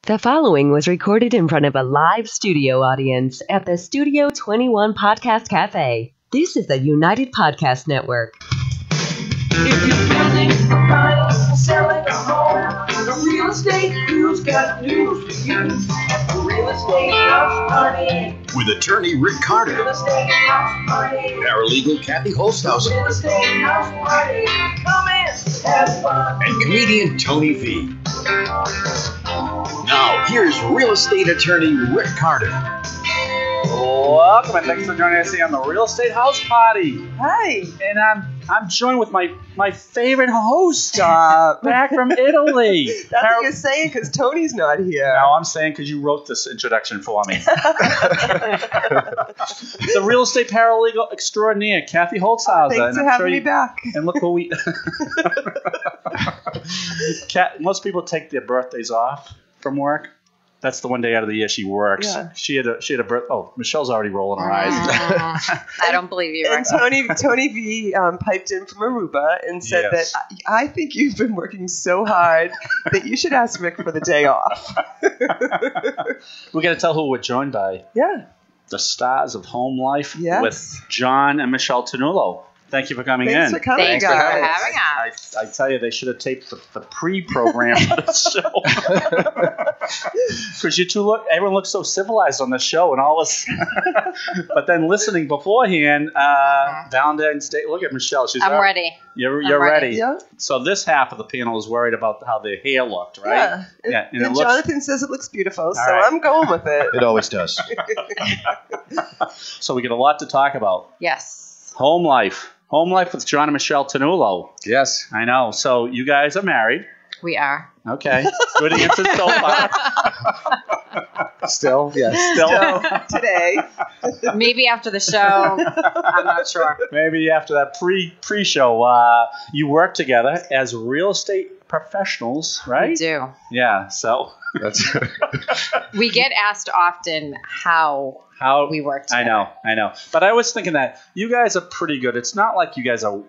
The following was recorded in front of a live studio audience at the Studio 21 Podcast Cafe. This is the United Podcast Network. If you're building a buying, selling a home, the real estate news got news for you. The Real Estate House Party. With attorney Rick Carter, Real Estate House Party. paralegal Kathy Holtshouser, Real Estate House Party. Come in, have fun. and comedian Tony V. Now, here's real estate attorney Rick Carter. Welcome and thanks for joining us here on the Real Estate House Party. Hi. And I'm joined with my favorite host back from Italy. That's what you're saying because Tony's not here. No, I'm saying because you wrote this introduction for me. The real estate paralegal extraordinaire, Kathy Holtshouser. Thanks for having me back. And look what we... Most people take their birthdays off from work. That's the one day out of the year she works. Yeah. She had a birth. Oh, Michelle's already rolling her eyes. I don't believe you. And Tony V piped in from Aruba and said that I think you've been working so hard that you should ask Rick for the day off. We got to tell who we're joined by. Yeah. The stars of home life with John and Michelle Ternullo. Thank you for coming in. Thanks for coming, Thanks guys. for having us. I tell you, they should have taped the pre-program for the show. Because everyone looks so civilized on the show and all this. But then listening beforehand, Valentine's Day, look at Michelle. I'm ready. You're ready. Yeah. So this half of the panel is worried about how their hair looked, right? Yeah. And And Jonathan says it looks beautiful, so right. I'm going with it. It always does. So we get a lot to talk about. Yes. Home life. Home life with John and Michelle Ternullo. Yes. I know. So you guys are married. We are. Okay. Good answer so far. Still? Yes. So, today. Maybe after the show. I'm not sure. Maybe after that pre-show, you work together as real estate professionals, right? We do. Yeah. So That's We get asked often how we work together. I know. But I was thinking that you guys are pretty good. It's not like you guys are,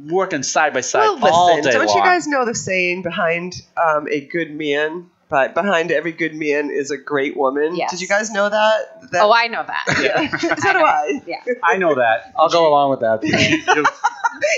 working side by side all day don't long. you guys know the saying behind a good man? But behind every good man is a great woman. Yes. Did you guys know that? Oh, I know that. Yeah. So do I. Yeah. I know that. I'll go along with that.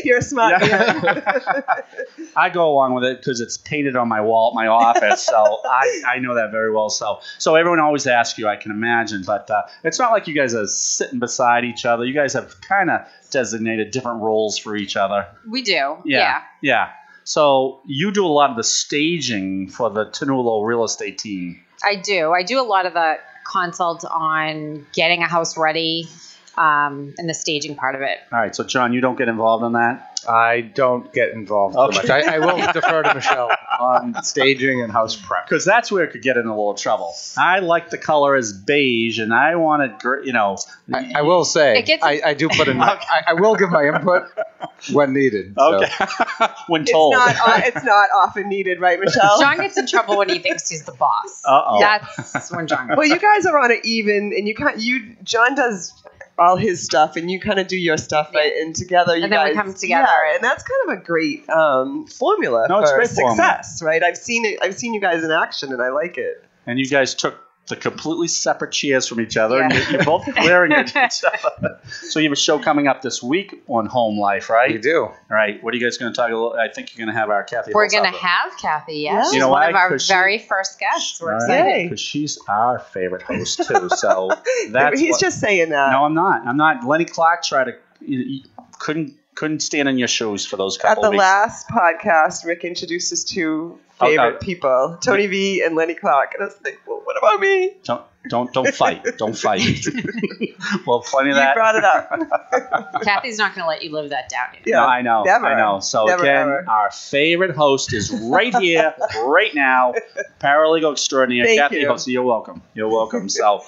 You're a smart man. I go along with it because it's painted on my wall at my office, so I know that very well. So everyone always asks you, I can imagine, but it's not like you guys are sitting beside each other. You guys have kind of designated different roles for each other. We do. Yeah. So you do a lot of the staging for the Ternullo real estate team. I do. I do a lot of the consult on getting a house ready and the staging part of it. All right. So, John, you don't get involved in that? I don't get involved too much. I will defer to Michelle on staging and house prep. Because that's where it could get in a little trouble. I like the color as beige, and I want it, I will say, It gets- I do put in, I will give my input when needed. Okay. So. When told. It's not often needed, right, Michelle? John gets in trouble when he thinks he's the boss. Uh-oh. That's when John gets Well, you guys are on it even, and John does all his stuff, and you kind of do your stuff, right? And together, you And then guys we come together. Yeah, and that's kind of a great formula No, it's for great success, right? I've seen it. I've seen you guys in action, and I like it. And you guys took the completely separate chairs from each other, and Yeah. you're both glaring at each other. So you have a show coming up this week on home life, right? You do. All right. What are you guys going to talk a little? I think you're going to have our Kathy. We're going to Holtshouser. have Kathy, yes. Yeah. She's You know one why? of our 'Cause she- very first guests. We're All right. excited. Because she's our favorite host too. So that's He's just saying that. No, I'm not. Lenny Clark tried to couldn't stand in your shoes for those At couple the weeks. last podcast, Rick introduced his two favorite people, Tony V and Lenny Clark, and I was like, well, what about me? Don't fight. Don't fight. Well, plenty of You that. brought it up. Kathy's not going to let you live that down. Yeah, No, I know. never. I know. So Never, again, ever. our favorite host is right here, right now, paralegal extraordinaire, Thank Kathy you. Holtshouser. You're welcome. You're welcome. So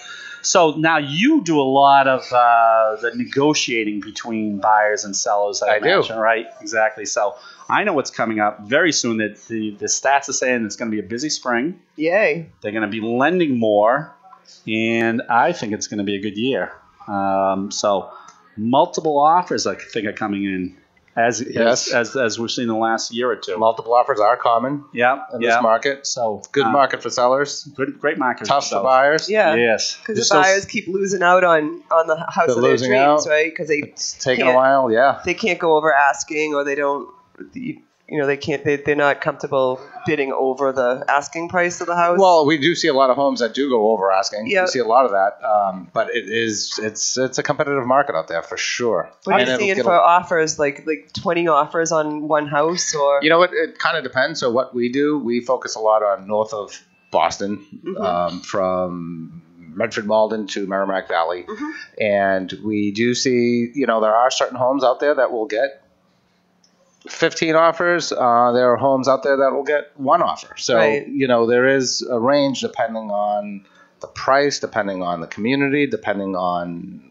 now you do a lot of the negotiating between buyers and sellers. I do. imagine, right? Exactly. So I know what's coming up very soon. That the stats are saying it's going to be a busy spring. Yay. They're going to be lending more, and I think it's going to be a good year. So multiple offers, I think, are coming in. as Yes. as we've seen in the last year or two. Multiple offers are common Yeah, in this market. So Good market for sellers. great market. Tough for buyers. Yeah. Yes. Because the buyers keep losing out on the house They're of their losing dreams, out. right? Because they It's taken a can't- while. Yeah. they can't go over asking, or they don't. They can't. They're not comfortable bidding over the asking price of the house. Well, we do see a lot of homes that do go over asking. Yeah. We see a lot of that, but it's a competitive market out there for sure. what are And you it'll seeing get for offers? Like 20 offers on one house, or You know what? It kind of depends. So what we do, we focus a lot on north of Boston, from Medford, Malden to Merrimack Valley, and we do see, there are certain homes out there that will get 15 offers. There are homes out there that will get one offer. So, Right. There is a range depending on the price, depending on the community, depending on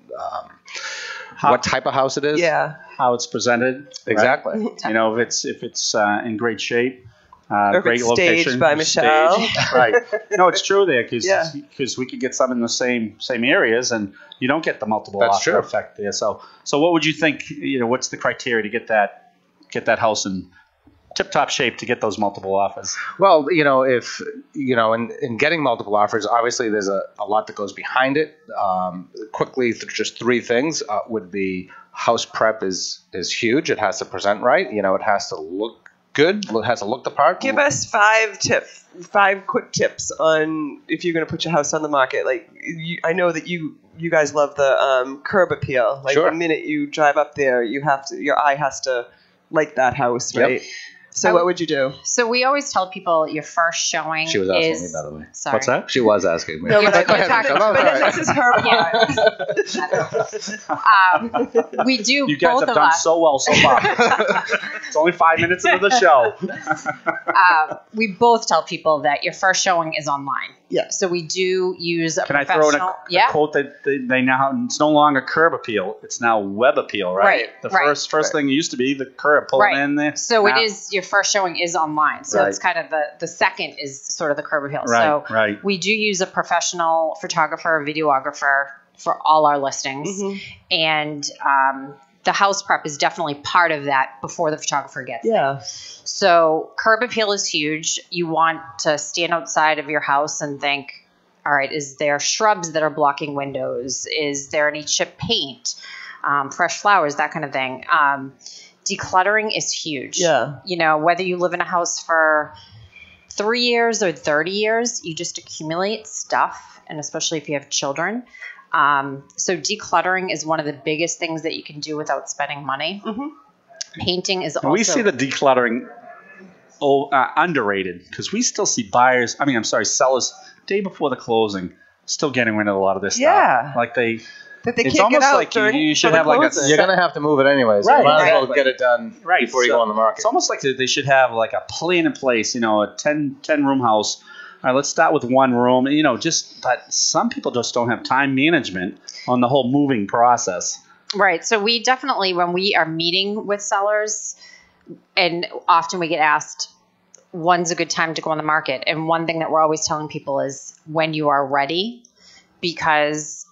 what type of house it is. yeah, How it's presented. right? Exactly. If it's in great shape, or if great it's location, staged by Michelle. right? No, it's true there because Yeah. we could get some in the same areas, and you don't get the multiple That's offer true. effect there. So what would you think? What's the criteria to get that house in tip-top shape to get those multiple offers? Well, if in getting multiple offers, obviously there's a lot that goes behind it. Quickly, just three things would be house prep is huge. It has to present right. It has to look good. It has to look the part. Give us 5 quick tips on if you're going to put your house on the market. Like, I know that you guys love the curb appeal. Like, Sure. the minute you drive up there, your eye has to like that house, Yep. right? So what would you do? So we always tell people your first showing She was asking is. me, by the way. Sorry. What's that? She was asking me. No, but You're talking- this is her part. We do. You guys both have of done us. so well so far. It's only 5 minutes into the show. We both tell people that your first showing is online. Yeah. So we do use a Can I professional. throw in a quote that they now, it's no longer curb appeal, it's now web appeal, right? Right, The right. first thing used to be the curb, pull it in there. So Now- it is, your first showing is online. So Right. it's kind of the second is sort of the curb appeal. Right, So right. we do use a professional photographer, videographer for all our listings. And the house prep is definitely part of that before the photographer gets there. Yeah. So curb appeal is huge. You want to stand outside of your house and think, all right, is there shrubs that are blocking windows? Is there any chip paint, fresh flowers, that kind of thing? Decluttering is huge. Yeah. Whether you live in a house for 3 years or 30 years, you just accumulate stuff, and especially if you have children. So decluttering is one of the biggest things that you can do without spending money. Painting is also... We see the decluttering underrated because we still see sellers day before the closing still getting rid of a lot of this Yeah. stuff. Like they... That they It's can't get almost out like during you should for the have like a closing. You're going to have to move it anyways. Right, You might as well exactly. get it done before you go on the market. It's almost like they should have like a plan in place, a 10 room house. All right, let's start with one room. But some people just don't have time management on the whole moving process. Right. So we definitely, when we are meeting with sellers, and often we get asked, when's a good time to go on the market? And one thing that we're always telling people is when you are ready, because,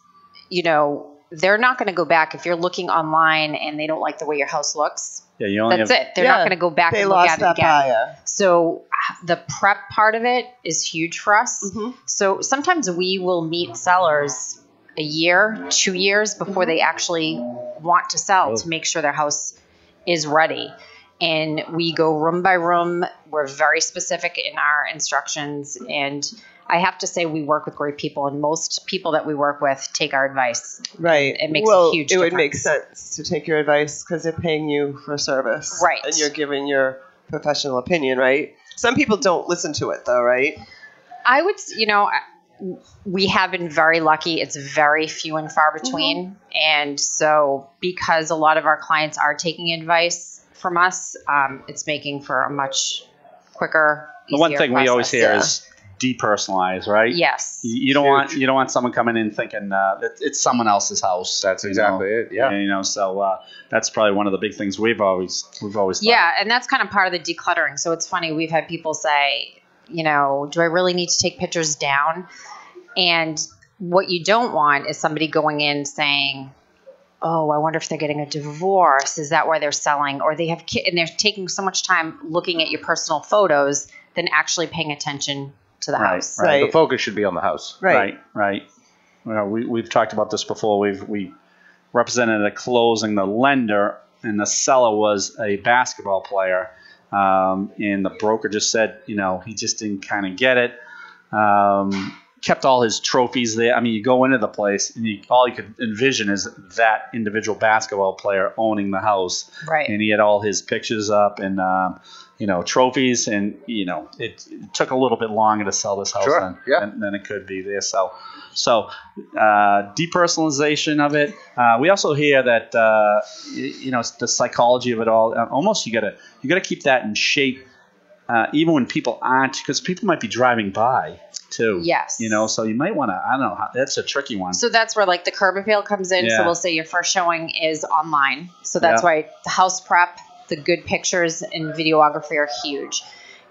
they're not going to go back. If you're looking online and they don't like the way your house looks, Yeah, you only that's have, it. They're not going to go back They and look lost at it that again. buyer. So the prep part of it is huge for us. So sometimes we will meet sellers a year, 2 years before they actually want to sell to make sure their house is ready. And we go room by room. We're very specific in our instructions. And I have to say we work with great people, and most people that we work with take our advice. Right. It makes a huge It would difference. make sense to take your advice because they're paying you for service. Right. And you're giving your professional opinion, right? Some people don't listen to it, though, right? I would, we have been very lucky. It's very few and far between. And so because a lot of our clients are taking advice from us, it's making for a much quicker, the one easier thing we always process. hear is depersonalize, right? Yes. You don't want someone coming in thinking that it's someone else's house. That's exactly it. Yeah. So that's probably one of the big things we've always thought. Yeah, and that's kind of part of the decluttering. So it's funny, we've had people say, do I really need to take pictures down? And what you don't want is somebody going in saying, oh, I wonder if they're getting a divorce. Is that why they're selling? Or they have and they're taking so much time looking at your personal photos than actually paying attention to the house. Right. The focus should be on the house. Right. Well, we've talked about this before. We represented a closing. The lender and the seller was a basketball player, and the broker just said, he just didn't kind of get it. Kept all his trophies there. I mean, you go into the place and all you could envision is that individual basketball player owning the house. Right. And he had all his pictures up and, trophies. And, it took a little bit longer to sell this house than it could be there. So depersonalization of it. We also hear that, the psychology of it all. Almost you gotta keep that in shape, even when people aren't, because people might be driving by too. Yes. So you might want to, I don't know, that's a tricky one. So that's where like the curb appeal comes in. Yeah. So we'll say your first showing is online. So that's why the house prep, the good pictures and videography are huge.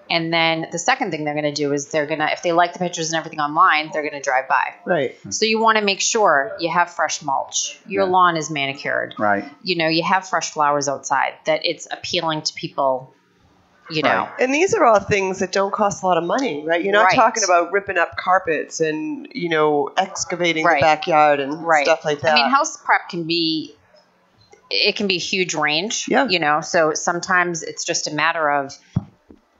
And then the second thing they're going to do is if they like the pictures and everything online, they're going to drive by. Right. So you want to make sure you have fresh mulch. Your lawn is manicured. Right. You have fresh flowers outside, that it's appealing to people. And these are all things that don't cost a lot of money, right? You're not talking about ripping up carpets and, excavating the backyard and stuff like that. I mean, house prep can be a huge range, so sometimes it's just a matter of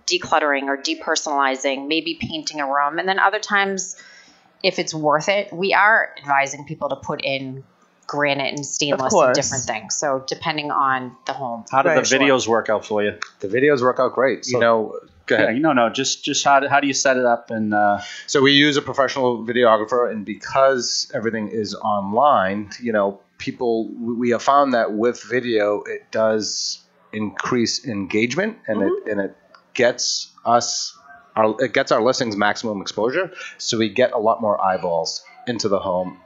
decluttering or depersonalizing, maybe painting a room. And then other times, if it's worth it, we are advising people to put in granite and stainless and different things. So depending on the home. How did the videos work out for you? The videos work out great. So, go ahead. No, just how do you set it up? And so we use a professional videographer, and because everything is online, we have found that with video, it does increase engagement, and it gets our listings maximum exposure. So we get a lot more eyeballs into the home.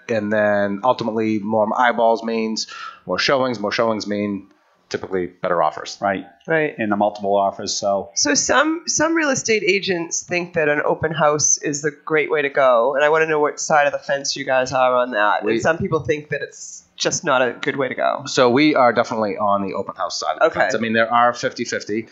And then ultimately, more eyeballs means more showings. More showings mean typically better offers. Right. And the multiple offers. So some real estate agents think that an open house is the great way to go. And I want to know what side of the fence you guys are on that. And some people think that it's just not a good way to go. So we are definitely on the open house side of the fence. I mean, there are 50-50.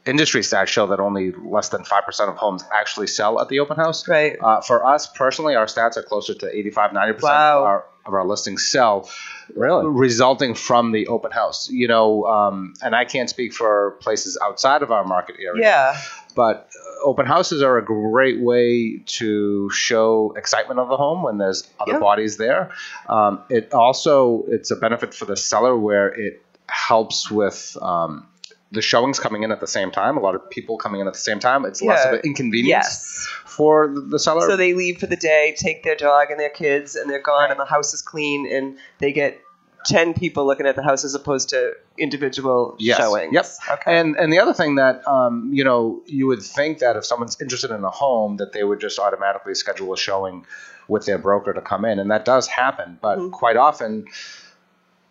Industry stats show that only less than 5% of homes actually sell at the open house. Right. For us personally, our stats are closer to 85-90% of our listings sell, resulting from the open house. And I can't speak for places outside of our market area. Yeah. But open houses are a great way to show excitement of the home when there's other bodies there. It's a benefit for the seller where it helps with the showings coming in at the same time. A lot of people coming in at the same time. It's less of an inconvenience for the seller. So they leave for the day, take their dog and their kids, and they're gone, and the house is clean, and they get 10 people looking at the house as opposed to individual showings. Yep. Okay. And the other thing that, you would think that if someone's interested in a home, that they would just automatically schedule a showing with their broker to come in. And that does happen. But quite often,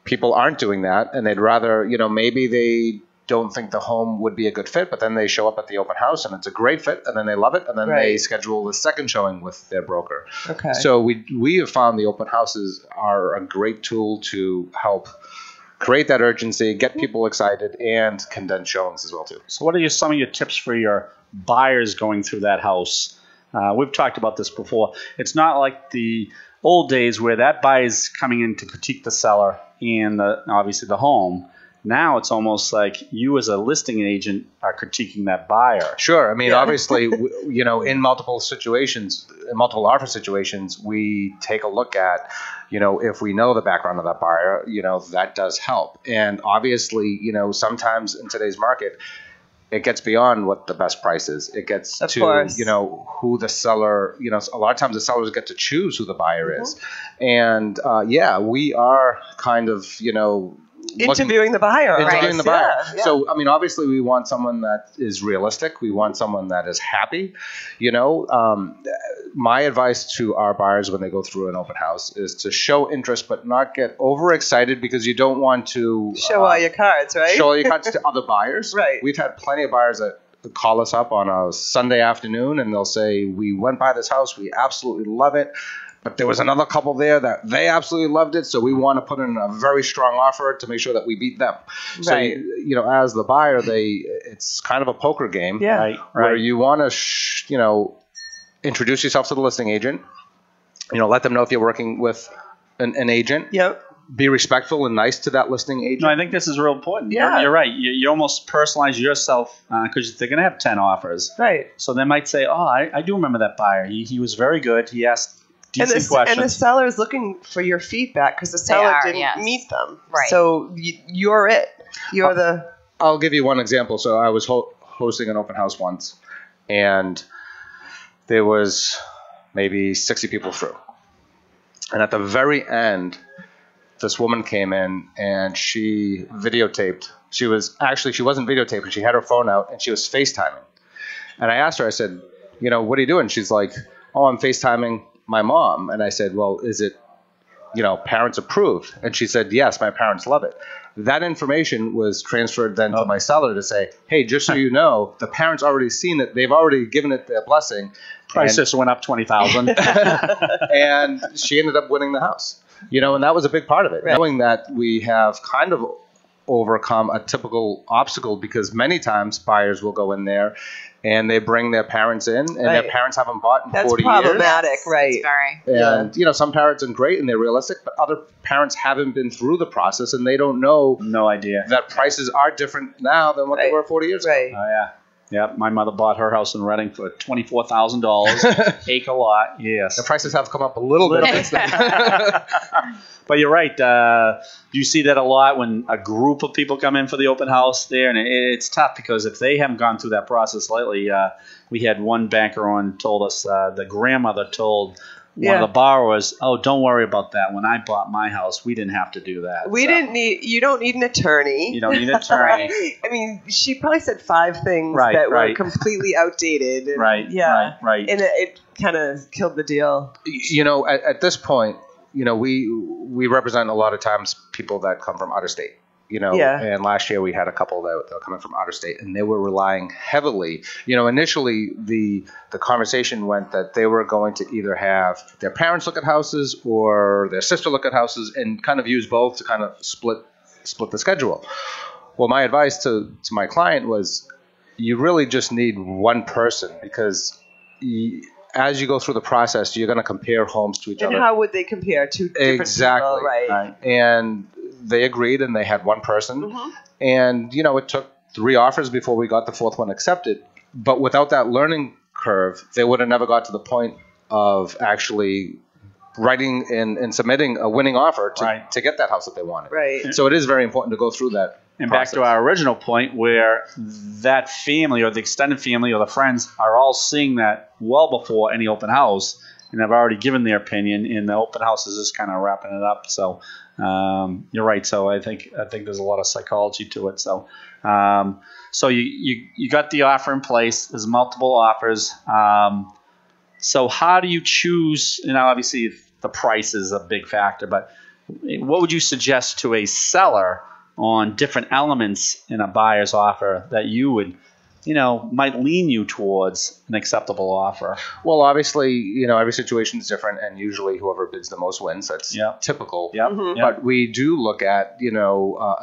people aren't doing that, and they'd rather, maybe they don't think the home would be a good fit, but then they show up at the open house and it's a great fit, and then they love it, and then they schedule the second showing with their broker. Okay. So we have found the open houses are a great tool to help create that urgency, get people excited, and condense showings as well too. So what are some of your tips for your buyers going through that house? We've talked about this before. It's not like the old days where that buyer is coming in to critique the seller and obviously the home. Now it's almost like you as a listing agent are critiquing that buyer. Sure. I mean, obviously, in multiple offer situations, we take a look at, if we know the background of that buyer, that does help. And obviously, sometimes in today's market, it gets beyond what the best price is. It gets to, who the seller, a lot of times the sellers get to choose who the buyer is. And we are kind of, interviewing the buyer. Interviewing the buyer. Yeah. So, I mean, obviously we want someone that is realistic. We want someone that is happy. My advice to our buyers when they go through an open house is to show interest, but not get overexcited, because you don't want to show all your cards, right? Show all your cards to other buyers. Right. We've had plenty of buyers that call us up on a Sunday afternoon and they'll say, we went by this house, we absolutely love it, But there was another couple there that they absolutely loved it, so we want to put in a very strong offer to make sure that we beat them. So, Right. As the buyer, it's kind of a poker game, Yeah. Right. where you want to, introduce yourself to the listing agent. Let them know if you're working with an agent. Yep. Be respectful and nice to that listing agent. No, I think this is real important. Yeah. You're right. You almost personalize yourself because they're going to have 10 offers. Right. So they might say, oh, I do remember that buyer. He was very good. He asked decent questions. And the seller is looking for your feedback because the seller didn't meet them. Right. So you're it. You're the... I'll give you one example. So I was hosting an open house once, and there was maybe 60 people through. And at the very end, this woman came in and she videotaped. She wasn't videotaping. She had her phone out and she was FaceTiming. And I asked her, I said, what are you doing? She's like, oh, I'm FaceTiming my mom. And I said, well, is it, parents approved? And she said, yes, my parents love it. That information was transferred then to my seller to say, hey, just so you know, the parents already seen it. They've already given it their blessing. Price just went up 20,000. And she ended up winning the house. And that was a big part of it. Right. Knowing that we have kind of overcome a typical obstacle, because many times buyers will go in there and they bring their parents in, and their parents haven't bought in 40 years. That's problematic, right? It's very. And, some parents are great and they're realistic, but other parents haven't been through the process and they don't know No idea. that prices are different now than what they were 40 years ago. Right. Oh, yeah. Yeah, my mother bought her house in Reading for $24,000, acre lot. Yes. The prices have come up a little bit since then. But you're right. You see that a lot when a group of people come in for the open house there, and it's tough because if they haven't gone through that process lately, we had one banker on told us the grandmother told one of the borrowers, oh, don't worry about that. When I bought my house, we didn't have to do that. You don't need an attorney. You don't need an attorney. I mean, she probably said 5 things that were completely outdated. And, Right. And it kind of killed the deal. At this point, we represent a lot of times people that come from out of state. And last year we had a couple that were coming from out of state, and they were relying heavily. Initially the conversation went that they were going to either have their parents look at houses or their sister look at houses, and kind of use both to kind of split the schedule. Well, my advice to my client was, you really just need one person, because as you go through the process, you're going to compare homes to each other. And how would they compare to different people? Right. And they agreed, and they had one person. Mm-hmm. And, it took 3 offers before we got the 4th one accepted. But without that learning curve, they would have never got to the point of actually writing and submitting a winning offer to get that house that they wanted. Right. So it is very important to go through that. And process. back to our original point, where that family or the extended family or the friends are all seeing that well before any open house, and have already given their opinion, and the open house is just kind of wrapping it up. So you're right. So I think there's a lot of psychology to it. So so you got the offer in place. There's multiple offers. So how do you choose? Obviously the price is a big factor, but what would you suggest to a seller on different elements in a buyer's offer that you would, might lean you towards an acceptable offer? Well, obviously, every situation is different, and usually whoever bids the most wins. That's typical. Yep. Mm-hmm. But we do look at,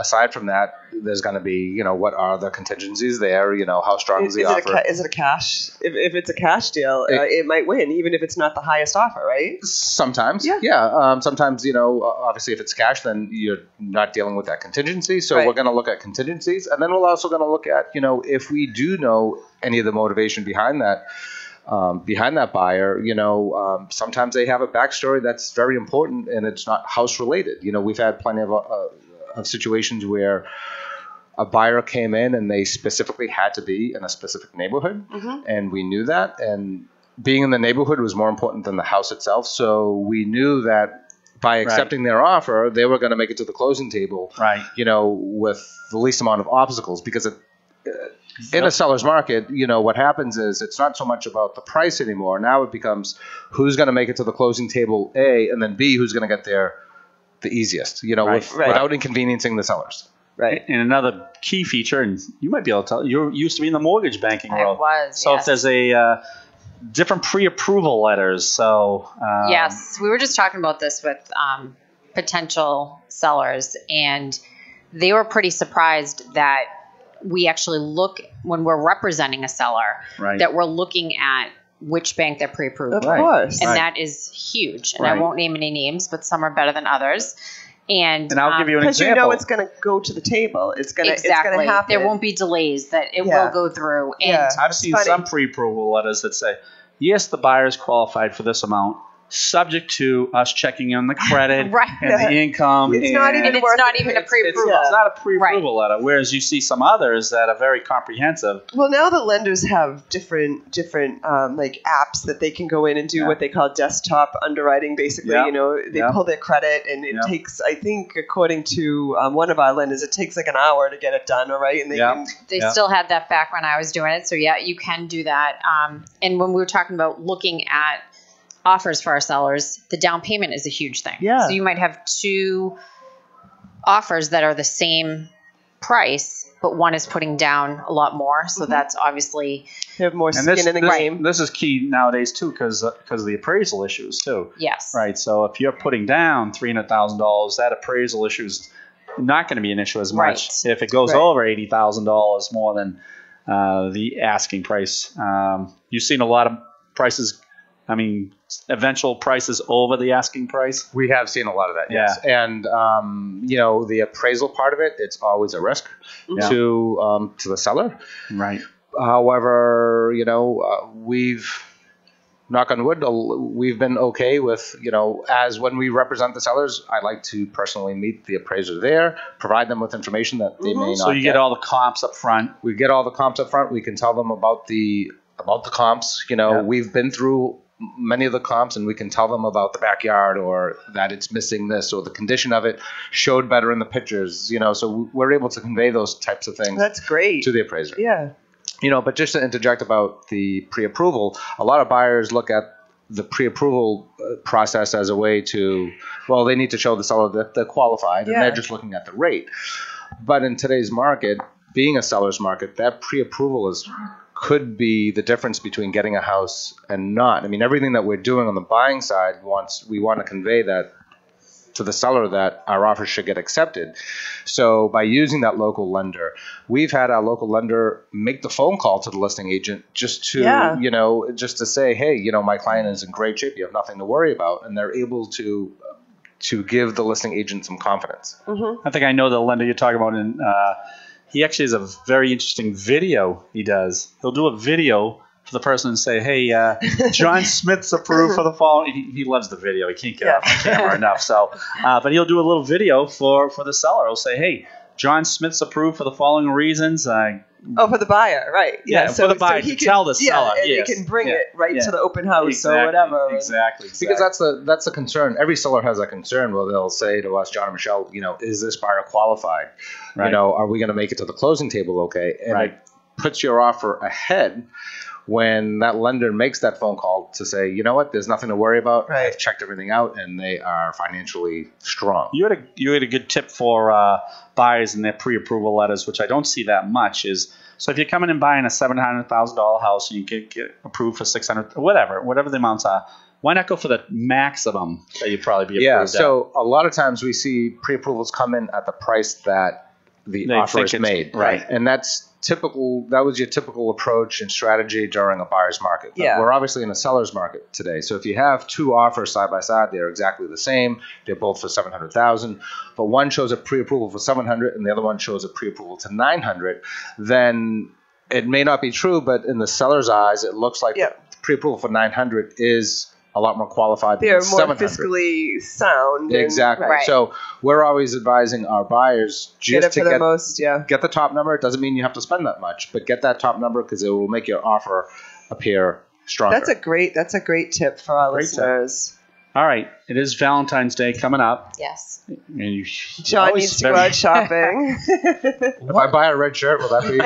aside from that, there's going to be, what are the contingencies there? How strong is the offer? Is it a cash? If it's a cash deal, it might win, even if it's not the highest offer, right? Sometimes. Yeah. Sometimes, obviously if it's cash, then you're not dealing with that contingency. So we're going to look at contingencies. And then we're also going to look at, if we do know any of the motivation behind that buyer, sometimes they have a backstory that's very important, and it's not house related. We've had plenty of situations where a buyer came in and they specifically had to be in a specific neighborhood, and we knew that, and being in the neighborhood was more important than the house itself. So we knew that by accepting their offer, they were going to make it to the closing table, with the least amount of obstacles, because in a seller's market, what happens is it's not so much about the price anymore. Now it becomes who's going to make it to the closing table, A, and then B, who's going to get there the easiest, without inconveniencing the sellers. Right. And another key feature, and you might be able to tell, you used to be in the mortgage banking world. I was, So yes. if there's different pre-approval letters. So yes, we were just talking about this with potential sellers, and they were pretty surprised that we actually look, when we're representing a seller, Right. that we're looking at which bank they're pre-approved Of with. course. And Right. that is huge. And I Right. won't name any names, but some are better than others. And I'll give you an Because you example. know it's going to go to the table. It's going to exactly. happen. There won't be delays, that it Yeah. will go through. And Yeah. I've seen funny. some pre-approval letters that say, yes, the buyer is qualified for this amount, subject to us checking on the credit Right. and the income. It's not even and it's worth not it. even a It's- pre-approval. It's not a pre-approval letter, whereas you see some others that are very comprehensive. Well, now the lenders have different like apps that they can go in and do Yeah. what they call desktop underwriting. Basically, Yeah. you know, they Yeah. pull their credit, and it Yeah. takes, I think, according to one of our lenders, it takes like an hour to get it done. All right, and they Yeah. can. They Yeah. still had that back when I was doing it. So yeah, you can do that. And when we were talking about looking at offers for our sellers, the down payment is a huge thing. Yeah. So you might have two offers that are the same price, but one is putting down a lot more. So that's obviously, They have more And skin in the game. this is key nowadays too, because of the appraisal issues too. yes. Right. So if you're putting down $300,000, that appraisal issue is not going to be an issue as much. Right. If it goes Right. over $80,000 more than the asking price, you've seen a lot of prices. I mean, eventual prices over the asking price. We have seen a lot of that, yes. And you know, the appraisal part of it, it's always a risk Yeah. to the seller. Right. However, you know, we've, knock on wood, we've been okay with, you know, as when we represent the sellers, I like to personally meet the appraiser there, provide them with information that they may not So you get all the comps up front. We get all the comps up front. We can tell them about the comps. You know, Yeah. we've been through many of the comps, and we can tell them about the backyard, or that it's missing this, or the condition of it showed better in the pictures. You know, so we're able to convey those types of things That's great. to the appraiser. Yeah. You know, but just to interject about the pre-approval, a lot of buyers look at the pre-approval process as a way to, well, they need to show the seller that they're qualified, and Yeah. they're just looking at the rate. But in today's market, being a seller's market, that pre-approval could be the difference between getting a house and not. I mean, everything that we're doing on the buying side, we want to convey that to the seller, that our offer should get accepted. So by using that local lender, we've had our local lender make the phone call to the listing agent just to, Yeah. you know, just to say, hey, you know, my client is in great shape. You have nothing to worry about. And they're able to give the listing agent some confidence. I think I know the lender you're talking about, and he actually has a very interesting video he does. He'll do a video for the person and say, hey, John Smith's approved for the following. He loves the video. He can't get off the camera enough. So, but he'll do a little video for the seller. He'll say, hey, John Smith's approved for the following reasons. Oh, for the buyer, right? Yeah, for the buyer, he to tell the seller, and yes. he can bring Yeah, it right yeah. to the open house or whatever. Exactly. Because that's the concern. Every seller has a concern where they'll say to us, John and Michelle, you know, is this buyer qualified? Right. You know, are we going to make it to the closing table okay? And Right. it puts your offer ahead when that lender makes that phone call to say, you know what, there's nothing to worry about. Right. I've checked everything out, and they are financially strong. You had a good tip for buyers in their pre-approval letters, which I don't see that much. Is so if you're coming and buying a $700,000 house and you get approved for $600,000, whatever the amounts are, why not go for the maximum that you'd probably be approved Yeah, at? so a lot of times we see pre-approvals come in at the price that the They offer think is it's- made. right. And that's typical. That was your typical approach and strategy during a buyer's market. But Yeah. we're obviously in a seller's market today. So if you have two offers side by side, they're exactly the same. They're both for $700,000, but one shows a pre-approval for $700,000 and the other one shows a pre-approval to $900,000, then it may not be true, but in the seller's eyes, it looks like Yeah. the pre-approval for $900,000 is a lot more qualified than They're more $700,000. fiscally sound. and- Exactly. right. So we're always advising our buyers get just it to for the most, get the top number. It doesn't mean you have to spend that much, but get that top number because it will make your offer appear stronger. That's a great tip for our Great tip. listeners. All right, it is Valentine's Day coming up. Yes. And you John always needs to go out shopping. If I buy a red shirt, will that be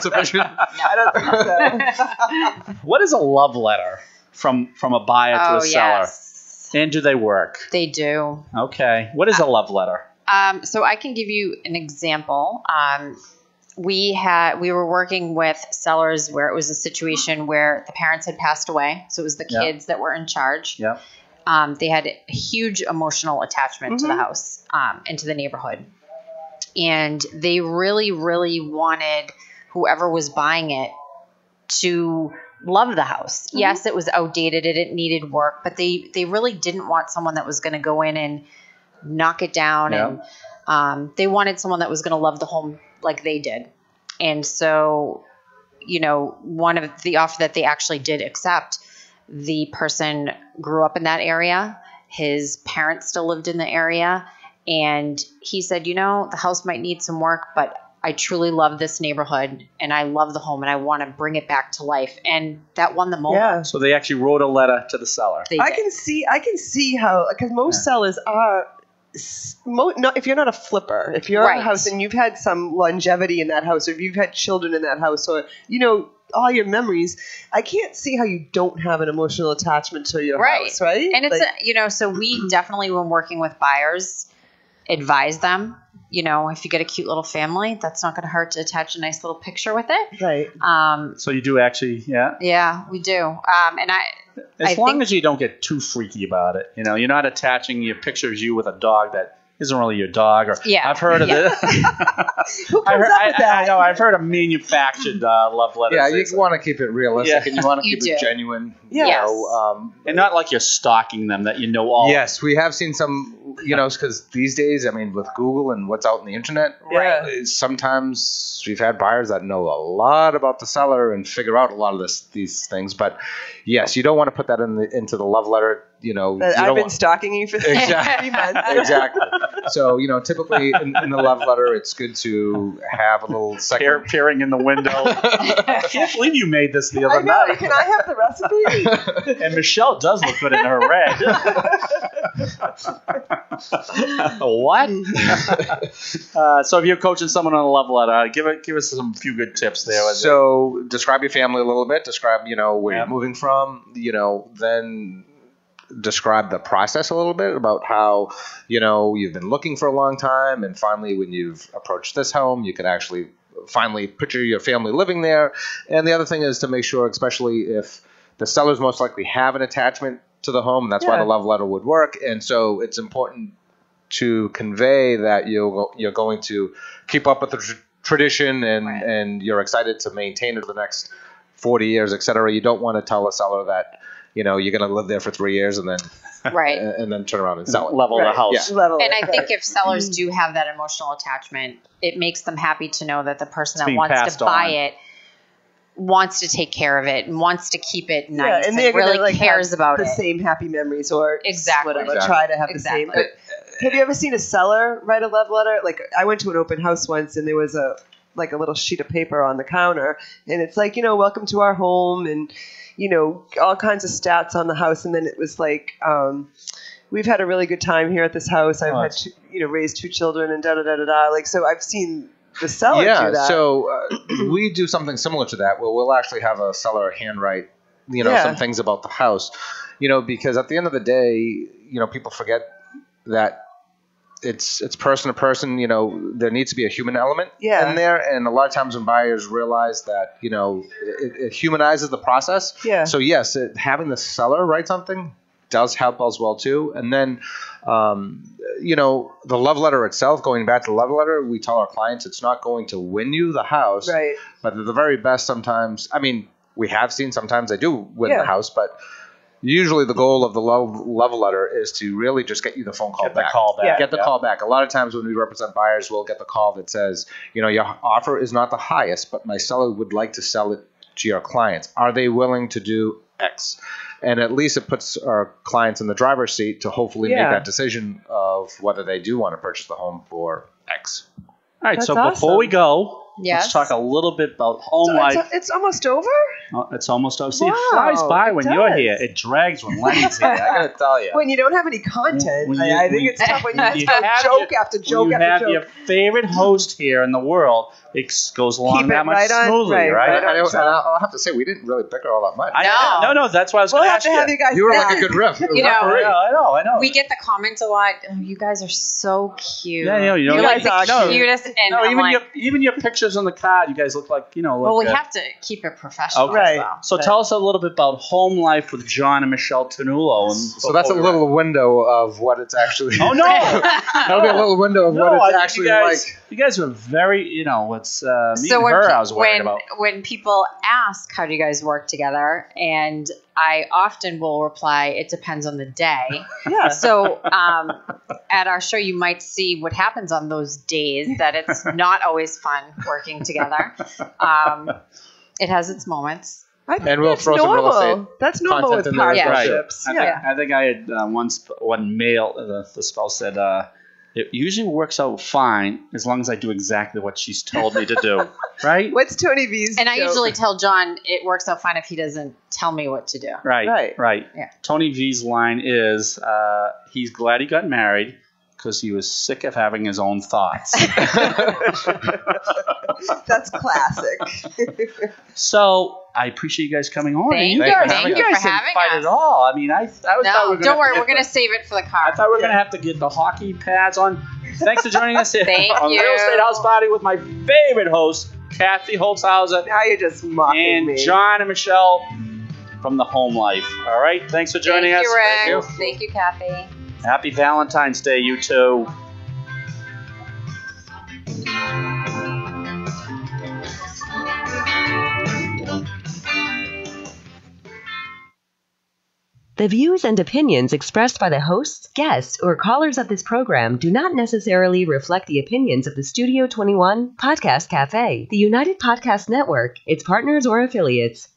sufficient? I don't think so. What is a love letter from a buyer to a seller? Yes. And do they work? They do. Okay. What is a love letter? So I can give you an example. we were working with sellers where it was a situation where the parents had passed away. So it was the kids that were in charge. Yeah. They had a huge emotional attachment to the house, and to the neighborhood. And they really, really wanted whoever was buying it to love the house. Yes, it was outdated. It needed work, but they really didn't want someone that was going to go in and knock it down. And they wanted someone that was going to love the home like they did. And so, one of the offer that they actually did accept, the person grew up in that area. His parents still lived in the area. And he said, the house might need some work, but I truly love this neighborhood and I love the home and I want to bring it back to life. And that won the moment. Yeah. So they actually wrote a letter to the seller. They I did. can see how, because most sellers are, if you're not a flipper, if you're in a house and you've had some longevity in that house, or if you've had children in that house, or all your memories, I can't see how you don't have an emotional attachment to your house, right? And it's so we definitely, when working with buyers, advise them. If you get a cute little family, that's not going to hurt to attach a nice little picture with it. Right. So you do actually, Yeah, we do. And as long as you don't get too freaky about it, you're not attaching your picture of you with a dog that isn't really your dog. Or I've heard of this. Who comes up with that? I know. I've heard of manufactured love letters. Yeah, you want to keep it realistic and you want to keep it genuine. Yes. And not like you're stalking them that all. Yes, we have seen some, because these days, with Google and what's out on the internet, sometimes we've had buyers that know a lot about the seller and figure out a lot of these things. But yes, you don't want to put that into the love letter. I've been stalking you for 3 months. Exactly. So, typically in the love letter, it's good to have a little second. Peering in the window. I can't believe you made this the other night. Can I have the recipe? And Michelle does look good in her red. What? So if you're coaching someone on a love letter, give us a few good tips there. So describe your family a little bit. Describe, where you're moving from. Then describe the process a little bit about how, you've been looking for a long time, and finally when you've approached this home, you can actually finally picture your family living there. And the other thing is to make sure, especially if the sellers most likely have an attachment to the home, and that's why the love letter would work. And so it's important to convey that you're going to keep up with the tradition and you're excited to maintain it for the next 40 years, et cetera. You don't want to tell a seller that, you're going to live there for 3 years and then and then turn around and sell it. Level the house. Yeah. And I think if sellers do have that emotional attachment, it makes them happy to know that the person that wants to buy it wants to take care of it and wants to keep it nice and really cares about the same happy memories or whatever. Exactly. Try to have the same. But have you ever seen a seller write a love letter? Like, I went to an open house once and there was a little sheet of paper on the counter, and it's like, welcome to our home, and all kinds of stats on the house. And then it was like, we've had a really good time here at this house. I've had raised 2 children and da-da-da-da-da. Like, so I've seen the seller do that. So we do something similar to that, where we'll actually have a seller handwrite, some things about the house, because at the end of the day, people forget that it's person to person. There needs to be a human element in there, and a lot of times when buyers realize that, it humanizes the process. Yeah. So yes, having the seller write something does help as well too. And then, the love letter itself, going back to the love letter, we tell our clients it's not going to win you the house, right? But at the very best, sometimes, we have seen sometimes they do win the house, but usually the goal of the love letter is to really just get you the phone call back. Get the call back. A lot of times when we represent buyers, we'll get the call that says, your offer is not the highest, but my seller would like to sell it to your clients. Are they willing to do X? And at least it puts our clients in the driver's seat to hopefully make that decision of whether they do want to purchase the home for X. All right, so before we go, let's talk a little bit about home life. It's almost over? Oh, it's almost over. See, it flies by when you're here. It drags when Lenny's here. I got to tell you. When you don't have any content, I think it's tough when you have joke after joke after joke. You have your favorite host here in the world. It goes along that much smoothly, right? I'll have to say, we didn't really pick her all that much. No, that's why I was going to ask you. You were like a good riff. I know. We get the comments a lot. Oh, you guys are so cute. Yeah, you're like the cutest. And even your picture pictures on the card. You guys look like, Well, we have to keep it professional. Okay. Right. Though. So tell us a little bit about home life with John and Michelle Ternullo. And So that's a little window of what it's actually. Oh no! That'll be a little window of what it's actually like. You guys were very, it's me So and her I was worried about. when people ask how do you guys work together, and I often will reply, it depends on the day. Yeah. So at our show, you might see what happens on those days, that it's not always fun working together. It has its moments. I think And we'll that's throw some real normal. estate That's normal content with in there as well. partnerships. Yeah. I think I had one male, the spouse said, it usually works out fine as long as I do exactly what she's told me to do. Right? What's Tony V's And I joke? usually tell John it works out fine if he doesn't tell me what to do. Right. Yeah. Tony V's line is, he's glad he got married because he was sick of having his own thoughts. That's classic. So I appreciate you guys coming on. Thank And you. for Thank having you guys for didn't having fight us. at all. I mean, I thought No, don't worry. We're going going to save it for the I car. thought we were going to have to get the hockey pads on. Thanks for joining us here Thank on you. Real Estate House Party with my favorite host, Kathy Holtshouser, Now you're just mocking and me. John and Michelle from The Home Life. All right? Thanks for joining Thank us. you, Rick. Thank you, Kathy. Happy Valentine's Day, you two. The views and opinions expressed by the hosts, guests, or callers of this program do not necessarily reflect the opinions of the Studio 21 Podcast Cafe, the United Podcast Network, its partners, or affiliates.